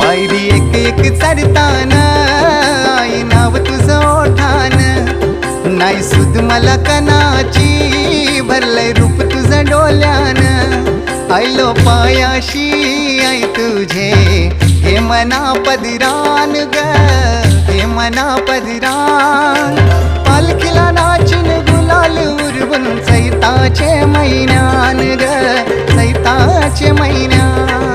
आयरी एक एक चढतान आई नाव तुझं ओठान नाही सुद मला कणाची भरलंय रूप तुझं डोल्यान आयलो पायाशी आई तुझे हे मना पदिरान ग हे मना पदिरान पालखीला नाचिन गुलाल उरवून चैताचे महिन्यान ग चैताचे महिन्यान